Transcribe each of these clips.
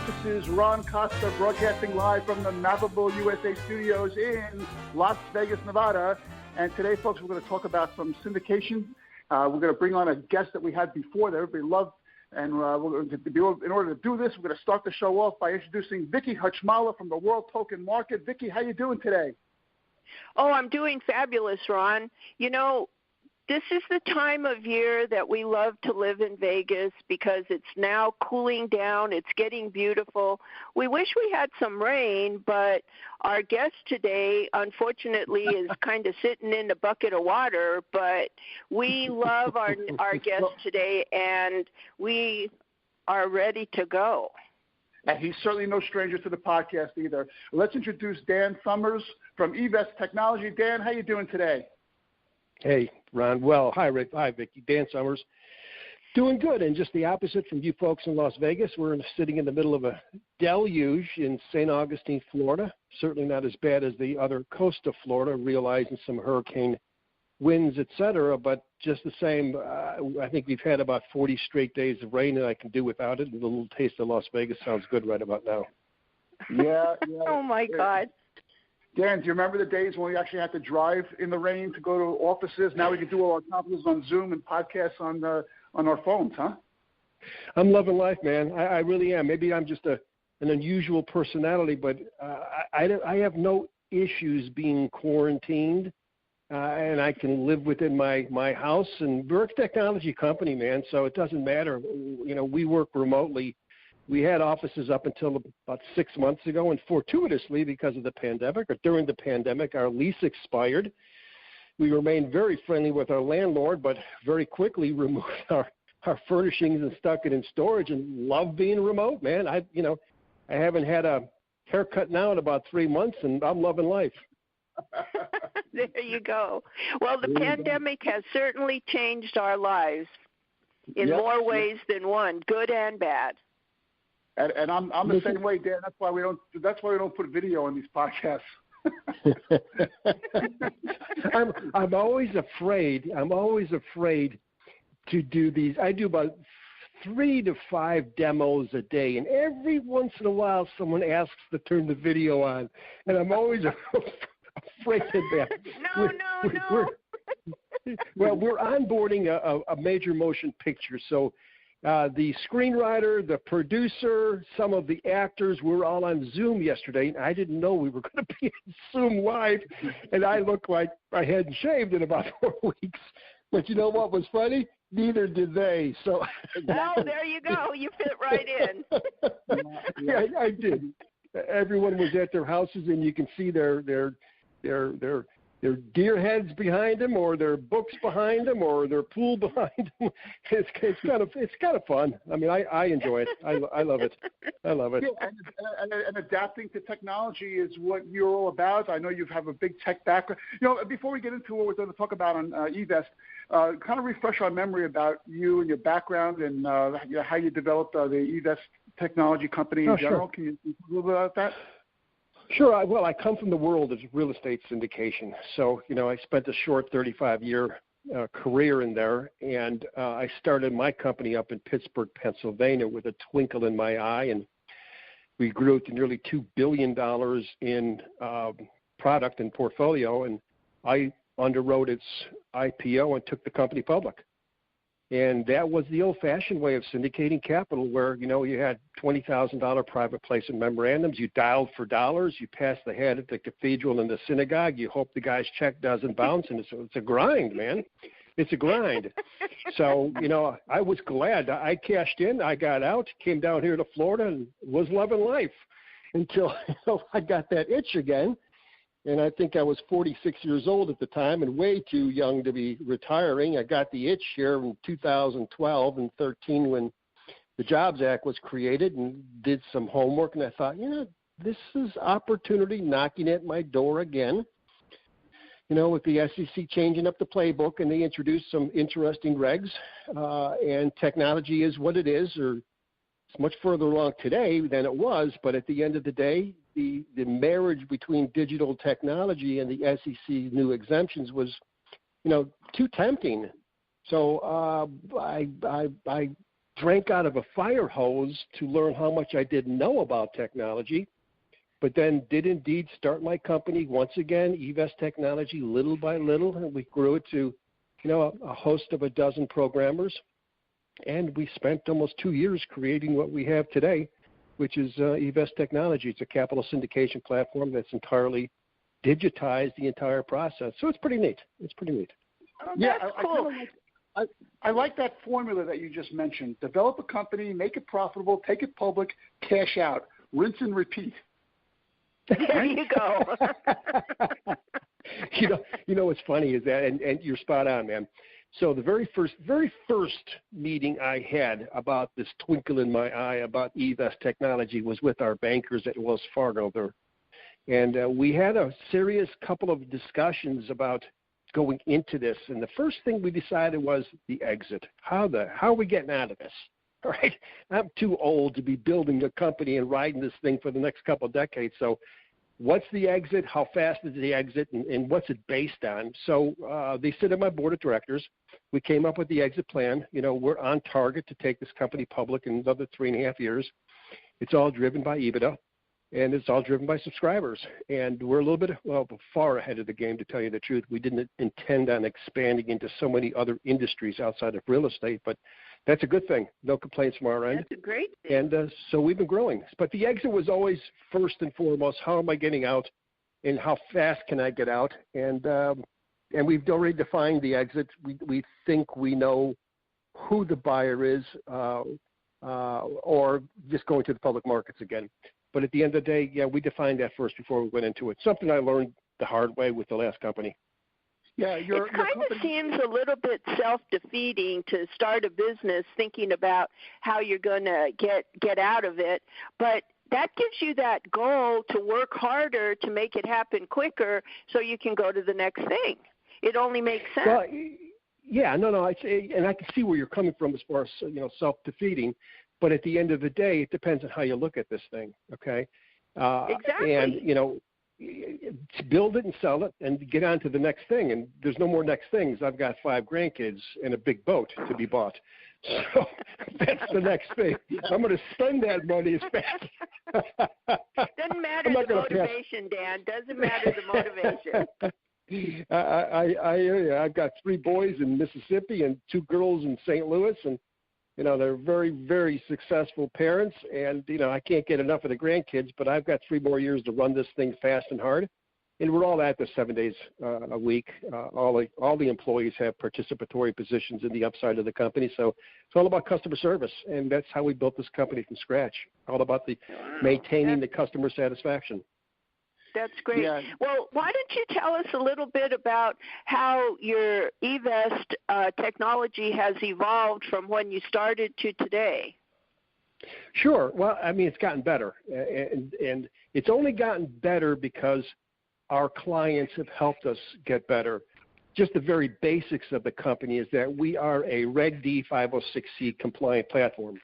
This is Ron Costa broadcasting live from the Mavable USA studios in Las Vegas, Nevada. And today, folks, we're going to talk about some syndication. We're going to bring on a guest that we had before that everybody loved. And in order to do this, we're going to start the show off by introducing Vicky Hutchmala from the World Token Market. Vicky, how you doing today? Oh, I'm doing fabulous, Ron. You know, this is the time of year that we love to live in Vegas because it's now cooling down. It's getting beautiful. We wish we had some rain, but our guest today, unfortunately, is kind of sitting in a bucket of water. But we love our guest today, and we are ready to go. And he's certainly no stranger to the podcast either. Let's introduce Dan Summers from eVest Technology. Dan, how you doing today? Hey, Ron. Well, hi, Rick. Hi, Vicky. Dan Summers. Doing good, and just the opposite from you folks in Las Vegas. We're sitting in the middle of a deluge in St. Augustine, Florida. Certainly not as bad as the other coast of Florida, realizing some hurricane winds, et cetera, but just the same, I think we've had about 40 straight days of rain, and I can do without it. A little taste of Las Vegas sounds good right about now. Yeah. Oh, my God. Dan, do you remember the days when we actually had to drive in the rain to go to offices? Now we can do all our conferences on Zoom and podcasts on our phones, huh? I'm loving life, man. I really am. Maybe I'm just an unusual personality, but I have no issues being quarantined, and I can live within my house. And we're a technology company, man, so it doesn't matter. You know, we work remotely. We had offices up until about 6 months ago, and fortuitously, because of the pandemic, or during the pandemic, our lease expired. We remained very friendly with our landlord, but very quickly removed our furnishings and stuck it in storage, and love being remote, man. I haven't had a haircut now in about 3 months, and I'm loving life. There you go. Well, the pandemic has certainly changed our lives in more ways than one, good and bad. And I'm the same way, Dan. That's why we don't put video on these podcasts. I'm always afraid to do these. I do about 3 to 5 demos a day, and every once in a while someone asks to turn the video on, and I'm always afraid of that. No. Well, we're onboarding a major motion picture, so the screenwriter, the producer, some of the actors were all on Zoom yesterday, and I didn't know we were going to be on Zoom live, and I looked like I hadn't shaved in about 4 weeks. But you know what was funny? Neither did they. So no, there you go. You fit right in. Yeah, I did. Everyone was at their houses, and you can see their deer heads behind them, or their books behind them, or their pool behind them. It's kind of fun. I mean, I enjoy it. I love it. I love it. Yeah, and adapting to technology is what you're all about. I know you have a big tech background. You know, before we get into what we're going to talk about on eVest, kind of refresh our memory about you and your background and how you developed the eVest technology company in general. Sure. Can you talk a little bit about that? Sure. Well, I come from the world of real estate syndication. So, you know, I spent a short 35-year career in there, and I started my company up in Pittsburgh, Pennsylvania with a twinkle in my eye, and we grew to nearly $2 billion in product and portfolio, and I underwrote its IPO and took the company public. And that was the old-fashioned way of syndicating capital where, you know, you had $20,000 private placement memorandums. You dialed for dollars. You passed the head at the cathedral and the synagogue. You hope the guy's check doesn't bounce. And it's a grind, man. It's a grind. So, you know, I was glad. I cashed in. I got out, came down here to Florida, and was loving life until I got that itch again. And I think I was 46 years old at the time and way too young to be retiring. I got the itch here in 2012 and 13 when the Jobs Act was created, and did some homework. And I thought, you know, this is opportunity knocking at my door again. You know, with the SEC changing up the playbook, and they introduced some interesting regs, and technology is what it is, or it's much further along today than it was. But at the end of the day, the marriage between digital technology and the SEC new exemptions was, you know, too tempting. So I drank out of a fire hose to learn how much I didn't know about technology, but then did indeed start my company once again, eVest Technology, little by little, and we grew it to, a host of a dozen programmers, and we spent almost 2 years creating what we have today, which is eVest Technology. It's a capital syndication platform that's entirely digitized the entire process. So it's pretty neat. Oh, yeah, that's cool. I like that formula that you just mentioned. Develop a company, make it profitable, take it public, cash out, rinse and repeat. There you go. What's funny is that, and you're spot on, man. So the very first meeting I had about this twinkle in my eye about eVest Technology was with our bankers at Wells Fargo there. And we had a serious couple of discussions about going into this. And the first thing we decided was the exit. How are we getting out of this? All right. I'm too old to be building a company and riding this thing for the next couple of decades. So what's the exit? How fast is the exit? And what's it based on? So they sit on my board of directors. We came up with the exit plan. We're on target to take this company public in another 3.5 years. It's all driven by EBITDA, and it's all driven by subscribers. And we're a little bit, far ahead of the game, to tell you the truth. We didn't intend on expanding into so many other industries outside of real estate, but that's a good thing. No complaints from our end. That's a great thing. And so we've been growing. But the exit was always first and foremost, how am I getting out and how fast can I get out? And we've already defined the exit. We think we know who the buyer is or just going to the public markets again. But at the end of the day, we defined that first before we went into it. Something I learned the hard way with the last company. Yeah, it kind of seems a little bit self-defeating to start a business thinking about how you're going to get out of it, but that gives you that goal to work harder to make it happen quicker so you can go to the next thing. It only makes sense. Well, and I can see where you're coming from as far as self-defeating, but at the end of the day, it depends on how you look at this thing. Okay. Exactly. And to build it and sell it and get on to the next thing. And there's no more next things. I've got 5 grandkids and a big boat to be bought. So that's the next thing. I'm going to spend that money as fast. Doesn't matter the motivation, Dan. Doesn't matter the motivation. I've got 3 boys in Mississippi and 2 girls in St. Louis, and they're very, very successful parents, and, I can't get enough of the grandkids, but I've got 3 more years to run this thing fast and hard. And we're all at this 7 days a week. All the employees have participatory positions in the upside of the company. So it's all about customer service, and that's how we built this company from scratch, all about maintaining the customer satisfaction. That's great. Yeah. Well, why don't you tell us a little bit about how your eVest technology has evolved from when you started to today? Sure. Well, it's gotten better, and it's only gotten better because our clients have helped us get better. Just the very basics of the company is that we are a Reg D 506C compliant platform.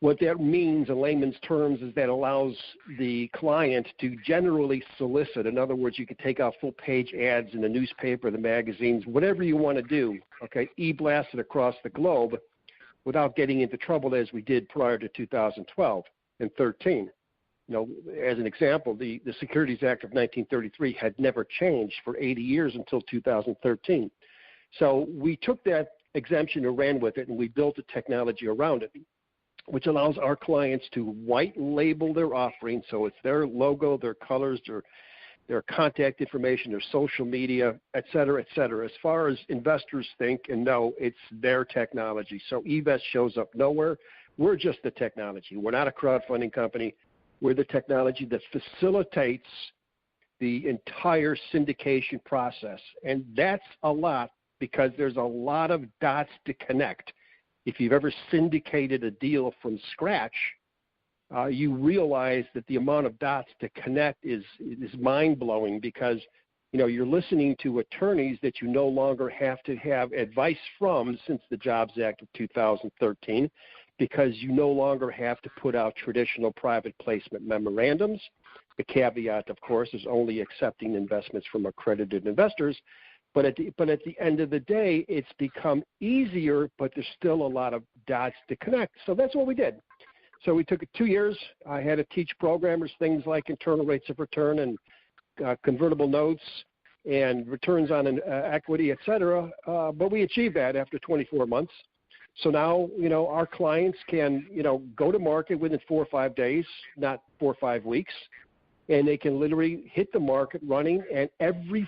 What that means in layman's terms is that allows the client to generally solicit. In other words, you can take out full-page ads in the newspaper, the magazines, whatever you want to do, okay, e-blast it across the globe without getting into trouble as we did prior to 2012 and 13. As an example, the Securities Act of 1933 had never changed for 80 years until 2013. So we took that exemption and ran with it, and we built a technology around it, which allows our clients to white label their offering. So it's their logo, their colors, their contact information, their social media, et cetera, et cetera. As far as investors think and know, it's their technology. So eVest shows up nowhere. We're just the technology. We're not a crowdfunding company. We're the technology that facilitates the entire syndication process. And that's a lot because there's a lot of dots to connect. If you've ever syndicated a deal from scratch, you realize that the amount of dots to connect is mind-blowing because, you're listening to attorneys that you no longer have to have advice from since the Jobs Act of 2013 because you no longer have to put out traditional private placement memorandums. The caveat, of course, is only accepting investments from accredited investors. But at the end of the day, it's become easier, but there's still a lot of dots to connect. So that's what we did. So we took 2 years. I had to teach programmers things like internal rates of return and convertible notes and returns on an equity, et cetera. But we achieved that after 24 months. So now, our clients can, go to market within 4 or 5 days, not 4 or 5 weeks, and they can literally hit the market running, and every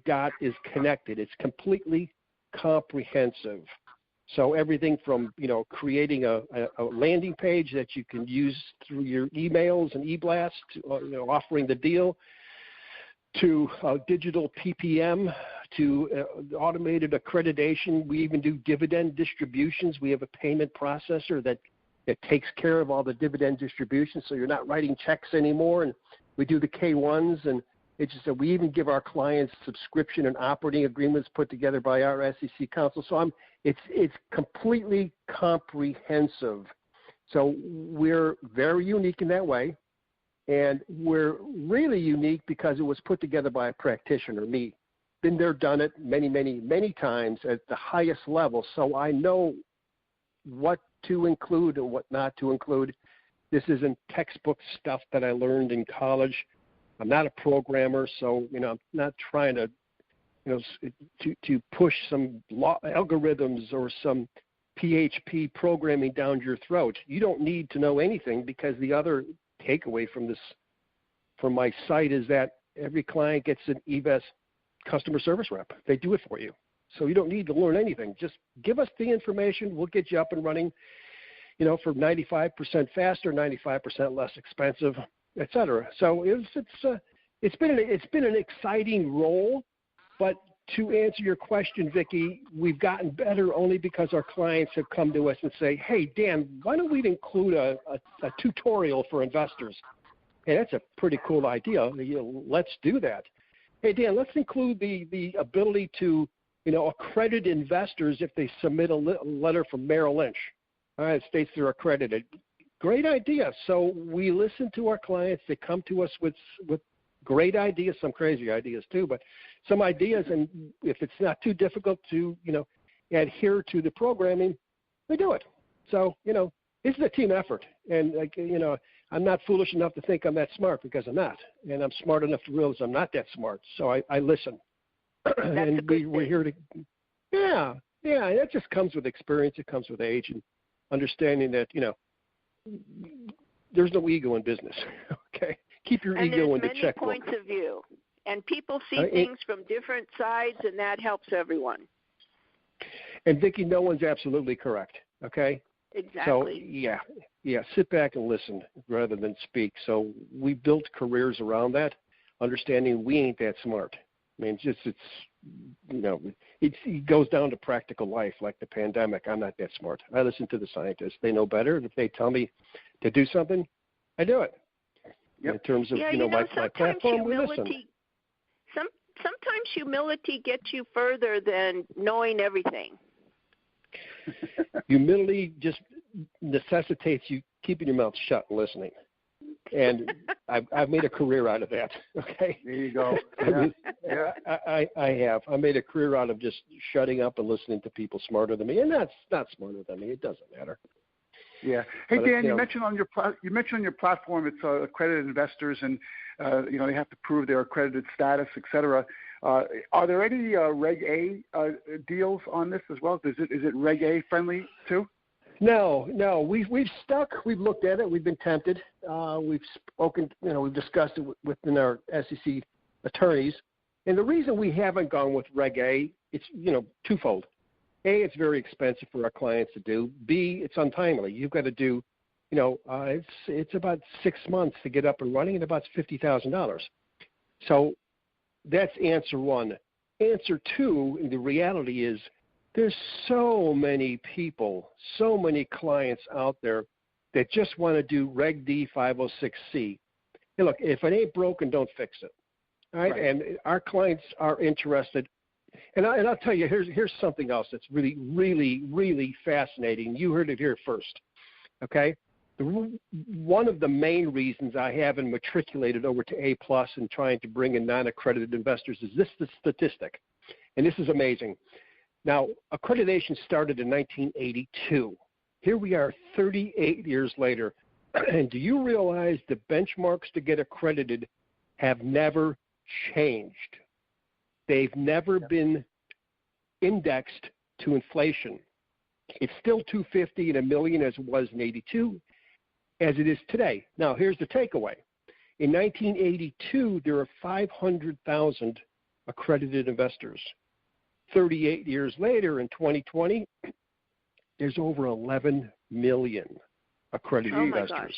dot is connected. It's completely comprehensive. So everything from, creating a landing page that you can use through your emails and e-blast, to, offering the deal, to digital PPM, to automated accreditation. We even do dividend distributions. We have a payment processor that takes care of all the dividend distributions, so you're not writing checks anymore. And we do the K-1s, and it's just that we even give our clients subscription and operating agreements put together by our SEC counsel. So it's completely comprehensive. So we're very unique in that way. And we're really unique because it was put together by a practitioner, me. Been there, done it many, many, many times at the highest level. So I know what to include and what not to include. This isn't textbook stuff that I learned in college. I'm not a programmer, so I'm not trying to to push some algorithms or some PHP programming down your throat. You don't need to know anything, because the other takeaway from my site is that every client gets an eVest customer service rep. They do it for you. So you don't need to learn anything. Just give us the information. We'll get you up and running, for 95% faster, 95% less expensive, et cetera. So it's been an exciting role. But to answer your question, Vicki, we've gotten better only because our clients have come to us and say, hey, Dan, why don't we include a tutorial for investors? Hey, that's a pretty cool idea. Let's do that. Hey, Dan, let's include the ability to, accredit investors if they submit a letter from Merrill Lynch. All right, it states they're accredited. Great idea. So we listen to our clients. They come to us with great ideas, some crazy ideas too, but some ideas, and if it's not too difficult to, adhere to the programming, we do it. So, this is a team effort, and I'm not foolish enough to think I'm that smart, because I'm not, and I'm smart enough to realize I'm not that smart. So I listen, and we're here to, that just comes with experience. It comes with age and understanding that, there's no ego in business. Okay. Keep your ego in the checkbook. And there's many points of view, and people see things from different sides, and that helps everyone. And Vicki, no one's absolutely correct. Okay. Exactly. So sit back and listen rather than speak. So we built careers around that, understanding we ain't that smart. I mean, it goes down to practical life, like the pandemic. I'm not that smart. I listen to the scientists. They know better. If they tell me to do something, I do it. Yep. In terms of my platform, we listen. Sometimes humility gets you further than knowing everything. Humility just necessitates you keeping your mouth shut and listening. And I've made a career out of that. Okay. There you go. I have. I made a career out of just shutting up and listening to people smarter than me, and that's not smarter than me. It doesn't matter. Yeah. Hey, but Dan, you mentioned on your platform it's accredited investors, and they have to prove their accredited status, et cetera. Are there any Reg A deals on this as well? Is it Reg A friendly too? No. We've stuck. We've looked at it. We've been tempted. We've spoken. We've discussed it within our SEC attorneys, and the reason we haven't gone with Reg A, it's twofold. A, it's very expensive for our clients to do. B, it's untimely. You've got to do, it's about 6 months to get up and running, and about $50,000. So that's answer one. Answer two, and the reality is there's so many people, so many clients out there that just want to do Reg D 506C. Hey, look, if it ain't broken, don't fix it. All right? And our clients are interested. And I'll tell you, here's something else that's really, really, really fascinating. You heard it here first, okay? one of the main reasons I haven't matriculated over to A+ and trying to bring in non-accredited investors is this the statistic, and this is amazing. Now, accreditation started in 1982. Here we are 38 years later, and do you realize the benchmarks to get accredited have never changed? They've never been indexed to inflation. It's still 250 and a million as it was in 82, as it is today. Now, here's the takeaway. In 1982, there were 500,000 accredited investors. 38 years later, in 2020, there's over 11 million accredited investors.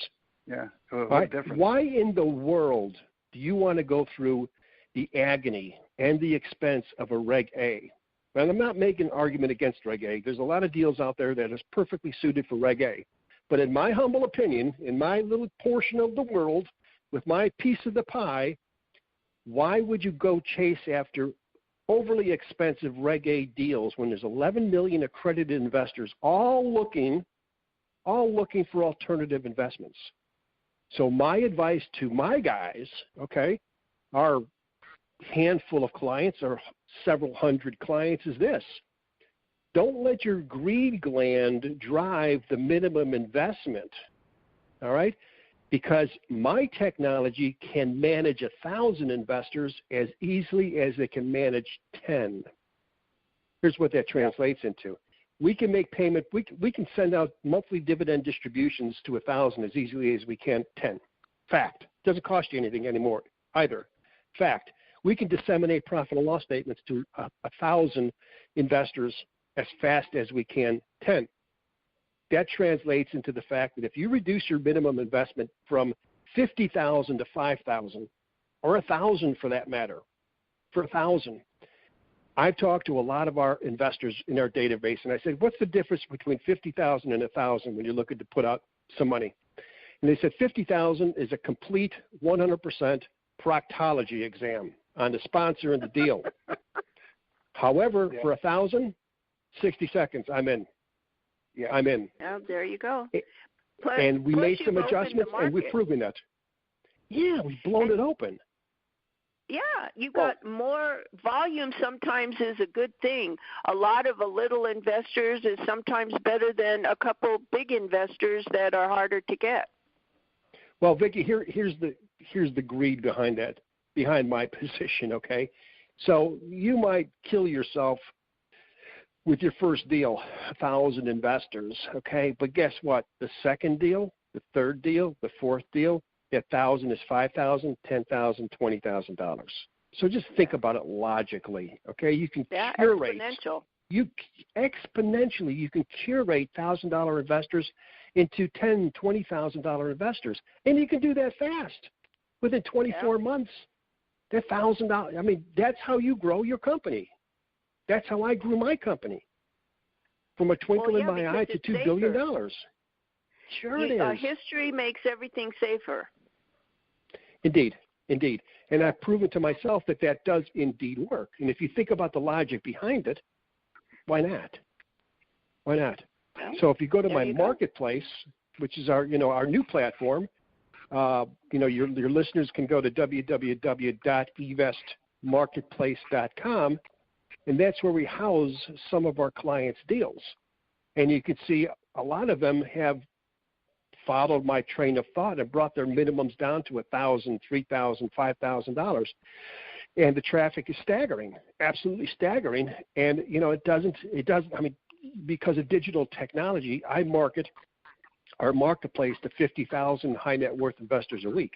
Yeah. Right? Why in the world do you want to go through the agony and the expense of a Reg A? And I'm not making an argument against Reg A. There's a lot of deals out there that is perfectly suited for Reg A. But in my humble opinion, in my little portion of the world, with my piece of the pie, why would you go chase after overly expensive Reg A deals when there's 11 million accredited investors all looking for alternative investments? So my advice to my guys, okay, our handful of clients or several hundred clients is this. Don't let your greed gland drive the minimum investment, all right? Because my technology can manage 1,000 investors as easily as it can manage 10. Here's what that translates into. We can make payment, we can send out monthly dividend distributions to 1,000 as easily as we can 10. Fact. Doesn't cost you anything anymore either. Fact. We can disseminate profit and loss statements to 1,000 investors as fast as we can 10. That translates into the fact that if you reduce your minimum investment from 50,000 to 5,000, or 1,000 for that matter, for 1,000, I've talked to a lot of our investors in our database, and I said, what's the difference between 50,000 and 1,000 when you're looking to put out some money? And they said 50,000 is a complete 100% proctology exam on the sponsor and the deal. However, for 1,000, 60 seconds, I'm in. Yeah. I'm in. Oh, there you go. And we made some adjustments, and we've proven that. Yeah, we've blown it open. Yeah, you got more volume sometimes is a good thing. A lot of little investors is sometimes better than a couple big investors that are harder to get. Well, Vicki, here's the greed behind that, behind my position, okay? So you might kill yourself with your first deal, 1,000 investors, okay? But guess what? The second deal, the third deal, the fourth deal, that 1,000 is 5,000, 10,000, $20,000. So just think about it logically, okay? You can curate. Exponential. Exponentially, you can curate $1,000 investors into $10,000, $20,000 investors, and you can do that fast, within 24 months. That $1,000. I mean, that's how you grow your company. That's how I grew my company, from a twinkle in my eye to $2 billion. Sure it is. History makes everything safer. Indeed. And I've proven to myself that does indeed work. And if you think about the logic behind it, why not? Why not? Well, so if you go to my marketplace, which is our new platform, your listeners can go to www.evestmarketplace.com, and that's where we house some of our clients' deals. And you can see a lot of them have followed my train of thought and brought their minimums down to $1,000, $3,000, $5,000. And the traffic is staggering, absolutely staggering. And, it doesn't, I mean, because of digital technology, I market our marketplace to 50,000 high net worth investors a week.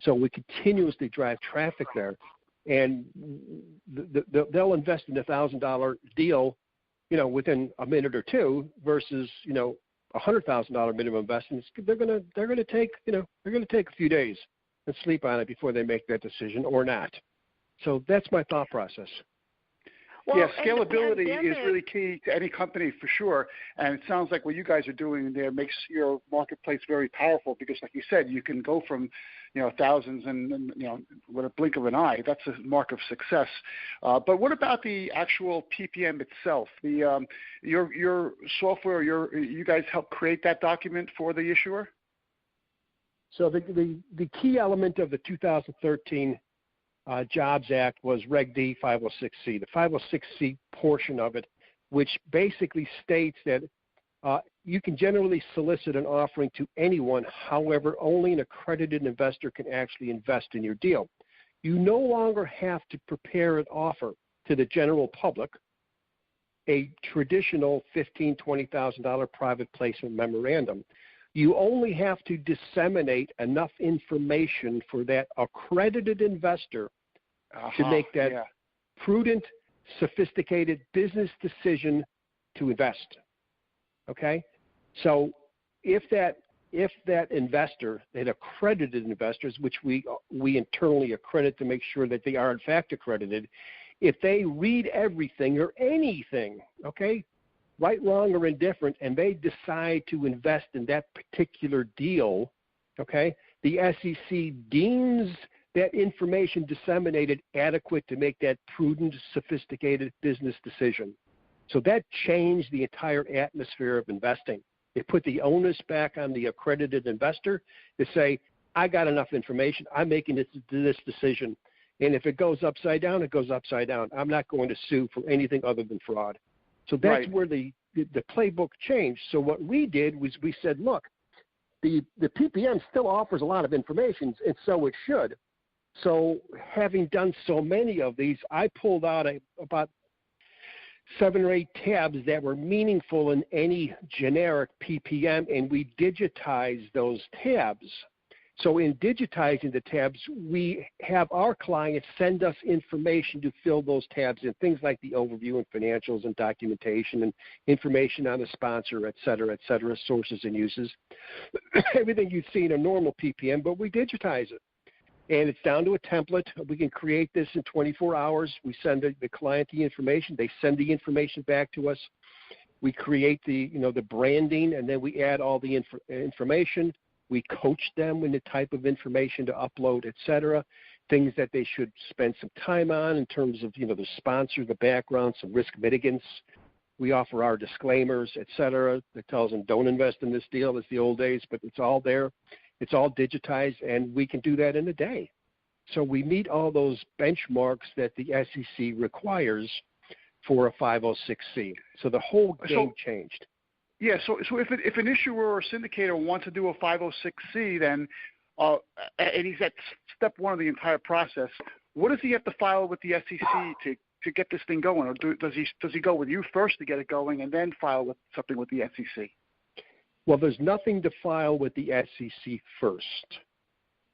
So we continuously drive traffic there. And they'll invest in a $1,000 deal, within a minute or two versus, $100,000 minimum investments. They're going to take a few days and sleep on it before they make that decision or not. So that's my thought process. Well, scalability is really key to any company for sure. And it sounds like what you guys are doing there makes your marketplace very powerful because, like you said, you can go from, thousands and with a blink of an eye. That's a mark of success. But what about the actual PPM itself? Your software, you guys help create that document for the issuer? So the key element of the 2013 Jobs Act was Reg D 506C. The 506C portion of it, which basically states that you can generally solicit an offering to anyone. However, only an accredited investor can actually invest in your deal. You no longer have to prepare an offer to the general public, a traditional $15,000, $20,000 private placement memorandum. You only have to disseminate enough information for that accredited investor to make that prudent, sophisticated business decision to invest. Okay? So if that investor, that accredited investors, which we internally accredit to make sure that they are in fact accredited, if they read everything or anything, okay, right, wrong, or indifferent, and they decide to invest in that particular deal, okay, the SEC deems that information disseminated adequate to make that prudent, sophisticated business decision. So that changed the entire atmosphere of investing. It put the onus back on the accredited investor to say, I got enough information, I'm making this decision, and if it goes upside down, it goes upside down. I'm not going to sue for anything other than fraud. So that's where the playbook changed. So what we did was we said, look, the PPM still offers a lot of information, and so it should. So having done so many of these, I pulled out about 7 or 8 tabs that were meaningful in any generic PPM, and we digitized those tabs. So in digitizing the tabs, we have our clients send us information to fill those tabs in, things like the overview and financials and documentation and information on the sponsor, et cetera, sources and uses. Everything you'd see in a normal PPM, but we digitize it. And it's down to a template. We can create this in 24 hours. We send the client the information. They send the information back to us. We create the branding, and then we add all the information. We coach them in the type of information to upload, et cetera, things that they should spend some time on in terms of, the sponsor, the background, some risk mitigants. We offer our disclaimers, et cetera, that tells them don't invest in this deal. It's the old days, but it's all there. It's all digitized, and we can do that in a day. So we meet all those benchmarks that the SEC requires for a 506C. So the whole game changed. Yeah, so if an issuer or syndicator wants to do a 506C, then and he's at step one of the entire process, what does he have to file with the SEC to get this thing going, or does he go with you first to get it going and then file with something with the SEC? Well, there's nothing to file with the SEC first,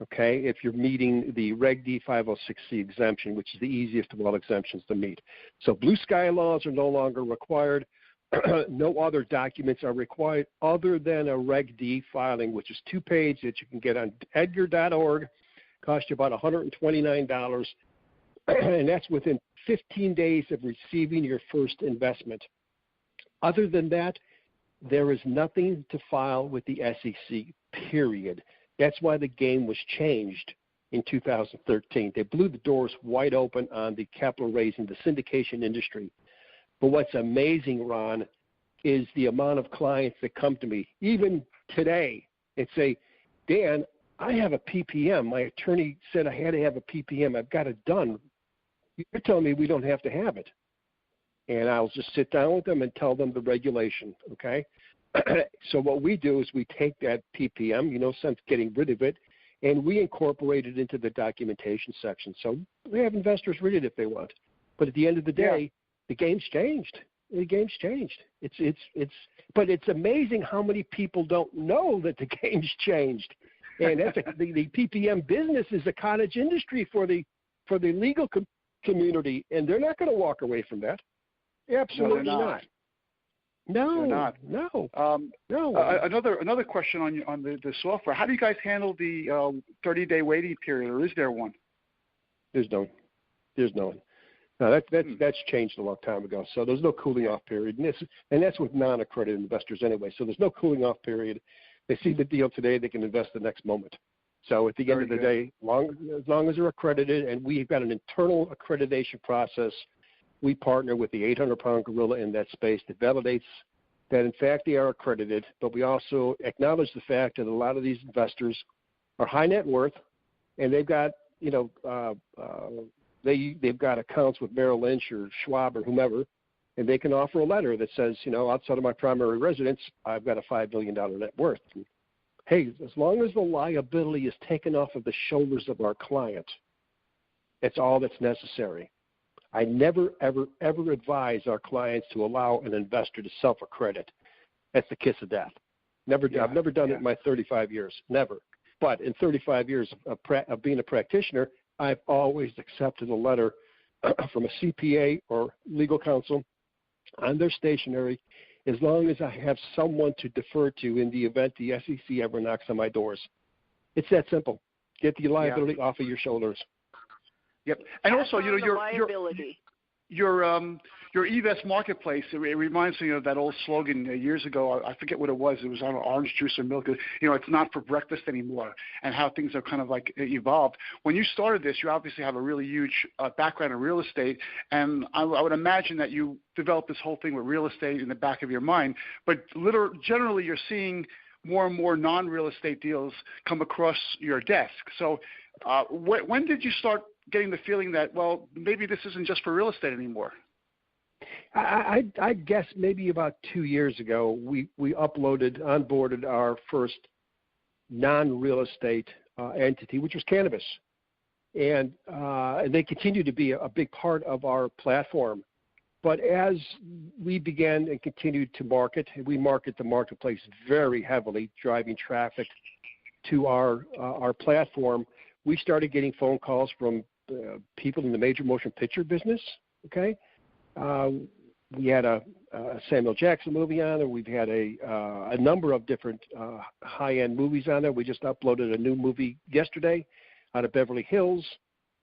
okay, if you're meeting the Reg D 506C exemption, which is the easiest of all exemptions to meet. So blue sky laws are no longer required. No other documents are required other than a Reg D filing, which is 2-page that you can get on edgar.org. Costs you about $129, and that's within 15 days of receiving your first investment. Other than that, there is nothing to file with the SEC, period. That's why the game was changed in 2013. They blew the doors wide open on the capital raising, the syndication industry. But what's amazing, Ron, is the amount of clients that come to me, even today, and say, Dan, I have a PPM. My attorney said I had to have a PPM. I've got it done. You're telling me we don't have to have it. And I'll just sit down with them and tell them the regulation, okay? So what we do is we take that PPM, since getting rid of it, and we incorporate it into the documentation section. So we have investors read it if they want. But at the end of the day, the game's changed. The game's changed. But it's amazing how many people don't know that the game's changed. And that's the PPM business is a cottage industry for the legal community, and they're not going to walk away from that. Absolutely not. No, no. Another question on the software. How do you guys handle the 30-day waiting period, or is there one? There's no one. No, that's changed a long time ago. So there's no cooling off period, and that's with non-accredited investors anyway. So there's no cooling off period. They see the deal today, they can invest the next moment. So at the end of the day, as long as they're accredited, and we've got an internal accreditation process. We partner with the 800-pound gorilla in that space that validates that, in fact, they are accredited, but we also acknowledge the fact that a lot of these investors are high net worth, and they've got, they've got accounts with Merrill Lynch or Schwab or whomever, and they can offer a letter that says, outside of my primary residence, I've got a $5 million net worth. And, hey, as long as the liability is taken off of the shoulders of our client, that's all that's necessary. I never, ever, ever advise our clients to allow an investor to sell for credit. That's the kiss of death. I've never done it in my 35 years, never. But in 35 years of being a practitioner, I've always accepted a letter from a CPA or legal counsel on their stationery, as long as I have someone to defer to in the event the SEC ever knocks on my doors. It's that simple. Get the liability off of your shoulders. Yep. And also, your liability. Your eVest marketplace, it reminds me of that old slogan years ago. I forget what it was. It was on orange juice or milk. It's not for breakfast anymore, and how things are kind of like evolved. When you started this, you obviously have a really huge background in real estate, and I would imagine that you developed this whole thing with real estate in the back of your mind. But generally, you're seeing more and more non-real estate deals come across your desk. So when did you start getting the feeling that, well, maybe this isn't just for real estate anymore? I guess maybe about 2 years ago, we onboarded our first non-real estate entity, which was cannabis. And they continue to be a big part of our platform. But as we began and continued to market, we market the marketplace very heavily, driving traffic to our platform. We started getting phone calls from people in the major motion picture business. Okay, we had a Samuel Jackson movie on there. We've had a number of different high-end movies on there. We just uploaded a new movie yesterday out of Beverly Hills.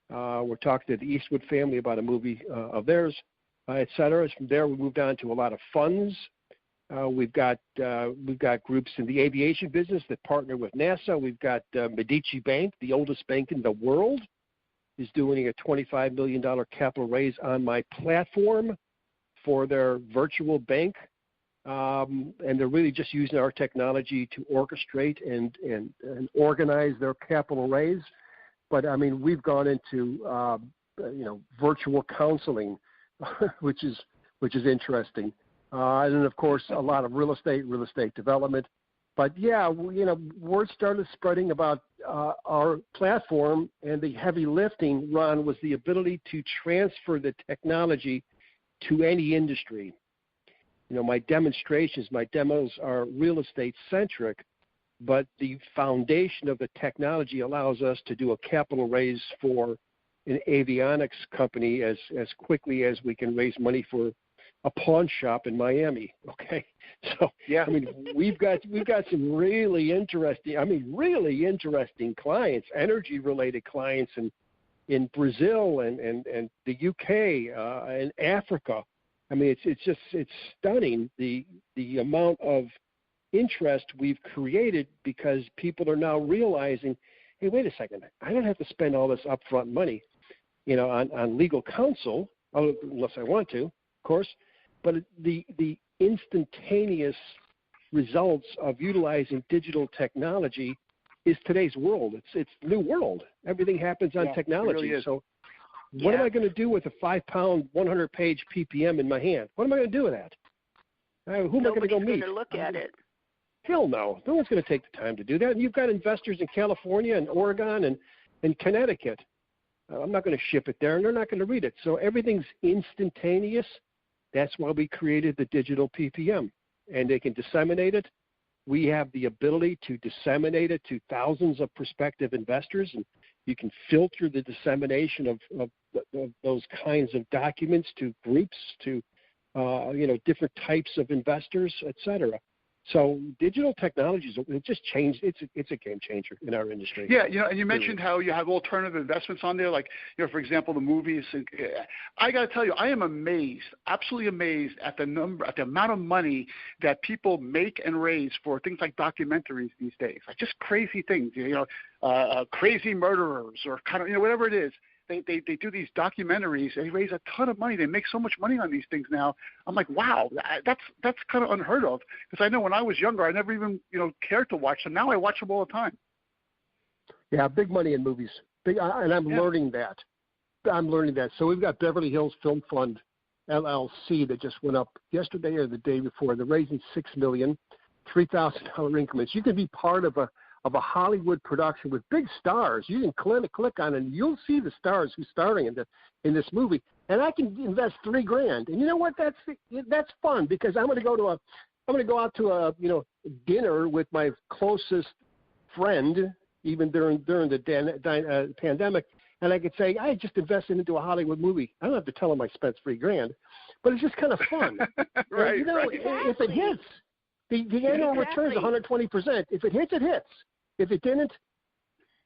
We're talking to the Eastwood family about a movie of theirs, et cetera. From there, we moved on to a lot of funds. We've got groups in the aviation business that partner with NASA. We've got Medici Bank, the oldest bank in the world, is doing a $25 million capital raise on my platform for their virtual bank. And they're really just using our technology to orchestrate and organize their capital raise. But, I mean, we've gone into, virtual counseling, which is interesting. And then, of course, a lot of real estate development. But, yeah, word started spreading about our platform, and the heavy lifting, Ron, was the ability to transfer the technology to any industry. My demos are real estate-centric, but the foundation of the technology allows us to do a capital raise for an avionics company as quickly as we can raise money for a pawn shop in Miami. Okay, so yeah, I mean we've got some really interesting clients, energy related clients in Brazil and the UK and Africa. I mean it's stunning the amount of interest we've created, because people are now realizing, hey, wait a second, I don't have to spend all this upfront money, on legal counsel, unless I want to, of course. But the instantaneous results of utilizing digital technology is today's world. It's the new world. Everything happens on technology. It really is. So what am I going to do with a 5-pound, 100-page PPM in my hand? What am I going to do with that? Who am I going to go meet? Nobody's going to look at it. Hell no. No one's going to take the time to do that. And you've got investors in California and Oregon and Connecticut. I'm not going to ship it there, and they're not going to read it. So everything's instantaneous. That's why we created the digital PPM, and they can disseminate it. We have the ability to disseminate it to thousands of prospective investors, and you can filter the dissemination of those kinds of documents to groups, to different types of investors, et cetera. So digital technologies, it just changed. It's a game changer in our industry. Yeah, and you mentioned how you have alternative investments on there, like, for example, the movies. I got to tell you, I am amazed, absolutely amazed at the amount of money that people make and raise for things like documentaries these days, like just crazy things, crazy murderers or kind of, whatever it is. They do these documentaries. They raise a ton of money. They make so much money on these things now. I'm like, wow, that's kind of unheard of. Because I know when I was younger, I never even cared to watch them. Now I watch them all the time. Yeah, big money in movies. And I'm learning that. So we've got Beverly Hills Film Fund, LLC, that just went up yesterday or the day before. They're raising $6 million, $3,000 increments. You can be part of a Hollywood production with big stars. You can click on it, and you'll see the stars who's starring in this movie. And I can invest $3,000. And you know what? That's fun, because I'm going to go out to a dinner with my closest friend, even during the pandemic. And I could say, I just invested into a Hollywood movie. I don't have to tell them I spent $3,000, but it's just kind of fun. Right. If it hits, the annual return is 120%. If it hits, it hits. If it didn't,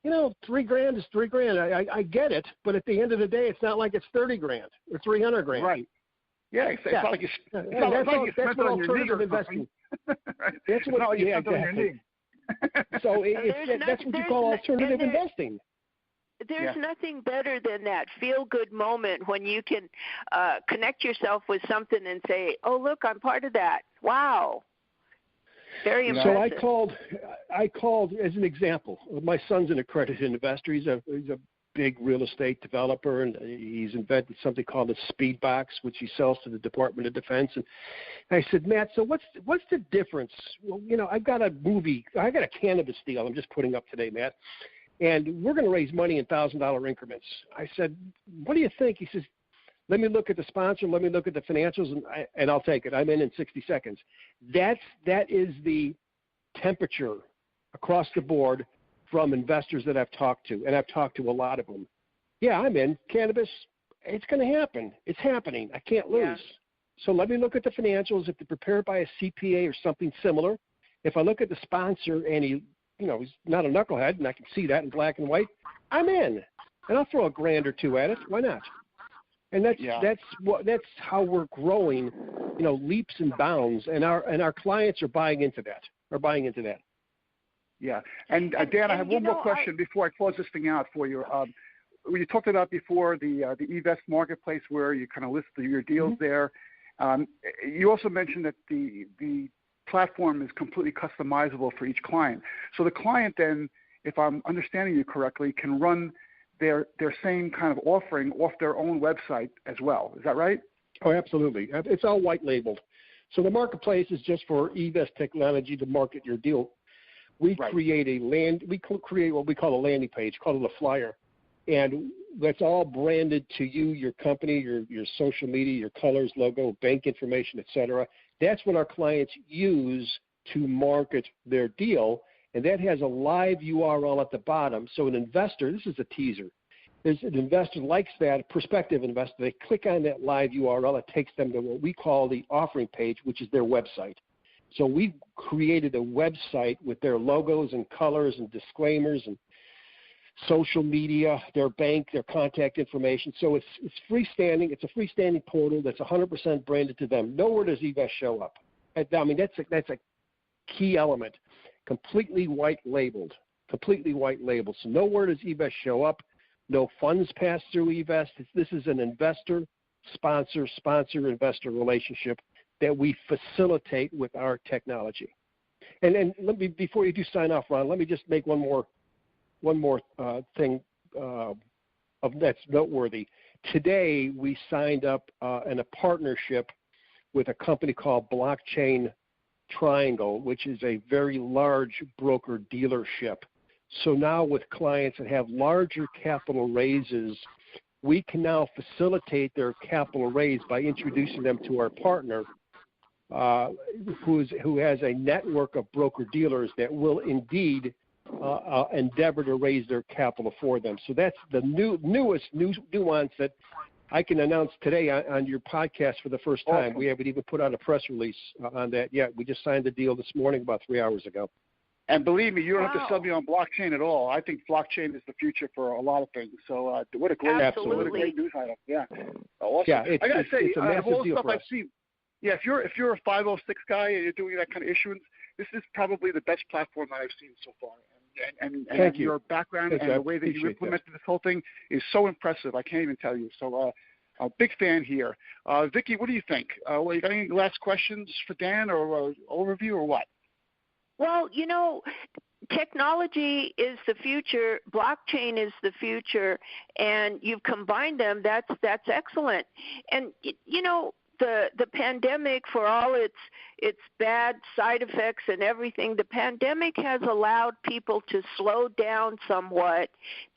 $3,000 is $3,000. I get it, but at the end of the day, it's not like it's $30,000 or $300,000. Right. Yeah, it's not like you spent it on your knee or investing. Right. That's what. It's not like you Yeah, spent it on your knee. So that's what you call alternative investing. There's nothing better than that feel-good moment when you can connect yourself with something and say, "Oh, look, I'm part of that. Wow." Very impressive. So I called as an example. My son's an accredited investor. He's a big real estate developer, and he's invented something called a speed box, which he sells to the Department of Defense. And I said, Matt, so what's the difference? Well, I've got a cannabis deal I'm just putting up today, Matt, and we're going to raise money in $1,000 increments. I said, what do you think? He says, let me look at the sponsor, let me look at the financials, and I'll take it. I'm in 60 seconds. That is the temperature across the board from investors that I've talked to, and I've talked to a lot of them. Yeah, I'm in. Cannabis, it's going to happen. It's happening. I can't lose. Yeah. So let me look at the financials. If they're prepared by a CPA or something similar, if I look at the sponsor and he's not a knucklehead, and I can see that in black and white, I'm in. And I'll throw $1,000 or $2,000 at it. Why not? And that's how we're growing, leaps and bounds, and our clients are buying into that. Yeah, and Dan, I have one more question before I close this thing out for you. You talked about before the eVest marketplace where you kind of list your deals there. You also mentioned that the platform is completely customizable for each client. So the client then, if I'm understanding you correctly, can run their same kind of offering off their own website as well. Is that right? Oh, absolutely. It's all white labeled. So the marketplace is just for eVest technology to market your deal. We create what we call a landing page, call it a flyer, and that's all branded to you, your company, your social media, your colors, logo, bank information, etc. That's what our clients use to market their deal. And that has a live URL at the bottom. So an investor, this is a teaser, an investor likes that, a prospective investor, they click on that live URL, it takes them to what we call the offering page, which is their website. So we've created a website with their logos and colors and disclaimers and social media, their bank, their contact information. So it's freestanding. It's a freestanding portal that's 100% branded to them. Nowhere does eVest show up. I mean, that's a key element. Completely white labeled. So nowhere does eVest show up. No funds pass through eVest. This is an investor-investor relationship that we facilitate with our technology. And let me, before you do sign off, Ron, let me just make one more thing that's noteworthy. Today we signed up in a partnership with a company called Blockchain Triangle, which is a very large broker dealership. So now with clients that have larger capital raises, we can now facilitate their capital raise by introducing them to our partner, who has a network of broker dealers that will indeed endeavor to raise their capital for them. So that's the newest nuance that I can announce today on your podcast for the first time. Awesome. We haven't even put out a press release on that yet. We just signed the deal this morning about 3 hours ago. And believe me, you don't have to sell me on blockchain at all. I think blockchain is the future for a lot of things. So what a great news item. Yeah. Awesome. Yeah, I got to say, it's a massive all the deal stuff for us. I've seen, if you're a 506 guy and you're doing that kind of issuance, this is probably the best platform that I've seen so far. And your background and the way that you implemented this whole thing is so impressive. I can't even tell you. So a big fan here. Vicki, what do you think? You got any last questions for Dan or overview or what? Well, technology is the future, blockchain is the future, and you've combined them. That's excellent. And the pandemic, for all its bad side effects and everything, the pandemic has allowed people to slow down somewhat,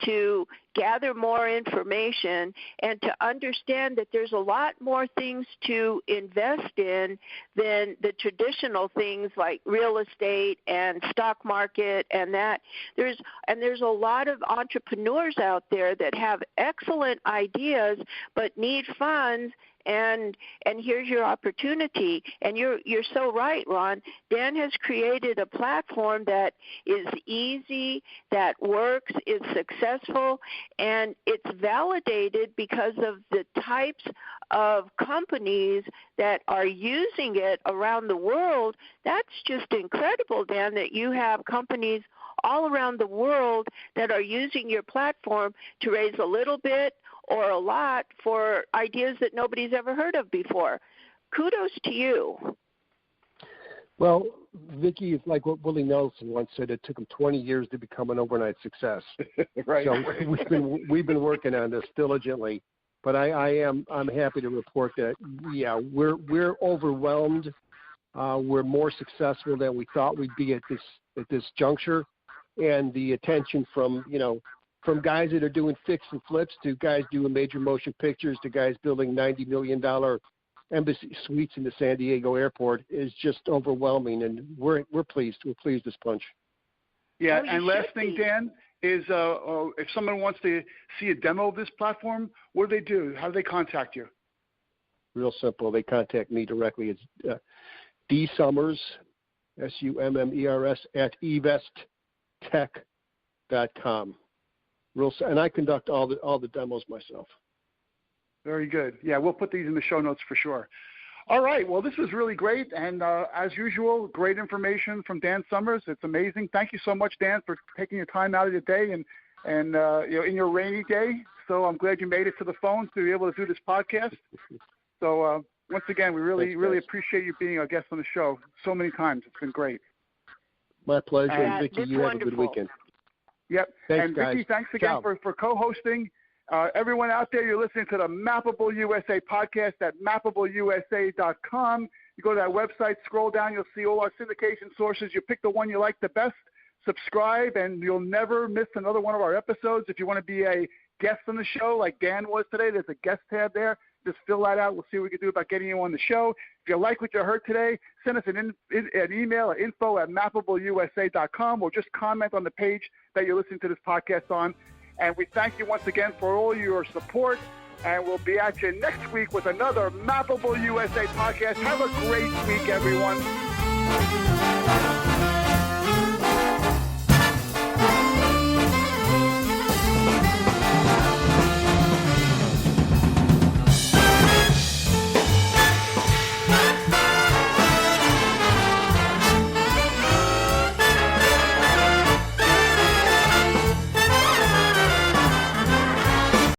to gather more information, and to understand that there's a lot more things to invest in than the traditional things like real estate and stock market and that. There's a lot of entrepreneurs out there that have excellent ideas but need funds. And here's your opportunity. And you're so right, Ron. Dan has created a platform that is easy, that works, is successful, and it's validated because of the types of companies that are using it around the world. That's just incredible, Dan, that you have companies all around the world that are using your platform to raise a little bit or a lot for ideas that nobody's ever heard of before. Kudos to you. Well, Vicki, it's like what Willie Nelson once said, it took him 20 years to become an overnight success. Right. So we've been working on this diligently. But I'm happy to report that, yeah, we're overwhelmed. We're more successful than we thought we'd be at this juncture. And the attention from guys that are doing fix and flips to guys doing major motion pictures to guys building $90 million embassy suites in the San Diego airport is just overwhelming, and we're pleased. We're pleased as punch. Yeah, and last thing, Dan, is if someone wants to see a demo of this platform, what do they do? How do they contact you? Real simple. They contact me directly. It's D Summers, SUMMERS at eVestTech.com. And I conduct all the demos myself. Very good. Yeah, we'll put these in the show notes for sure. All right. Well, this was really great, and as usual, great information from Dan Summers. It's amazing. Thank you so much, Dan, for taking your time out of your day and in your rainy day. So I'm glad you made it to the phone to be able to do this podcast. So once again, we really appreciate you being a guest on the show so many times. It's been great. My pleasure. And Vicki, you have a good weekend. Yep. Thanks, and Vicki, thanks again for co-hosting. Everyone out there, you're listening to the Mappable USA podcast at mappableusa.com. You go to that website, scroll down, you'll see all our syndication sources. You pick the one you like the best, subscribe, and you'll never miss another one of our episodes. If you want to be a guest on the show like Dan was today, there's a guest tab there. Just fill that out. We'll see what we can do about getting you on the show. If you like what you heard today, send us an email at info@mappableusa.com or just comment on the page that you're listening to this podcast on. And we thank you once again for all your support. And we'll be at you next week with another Mappable USA podcast. Have a great week, everyone.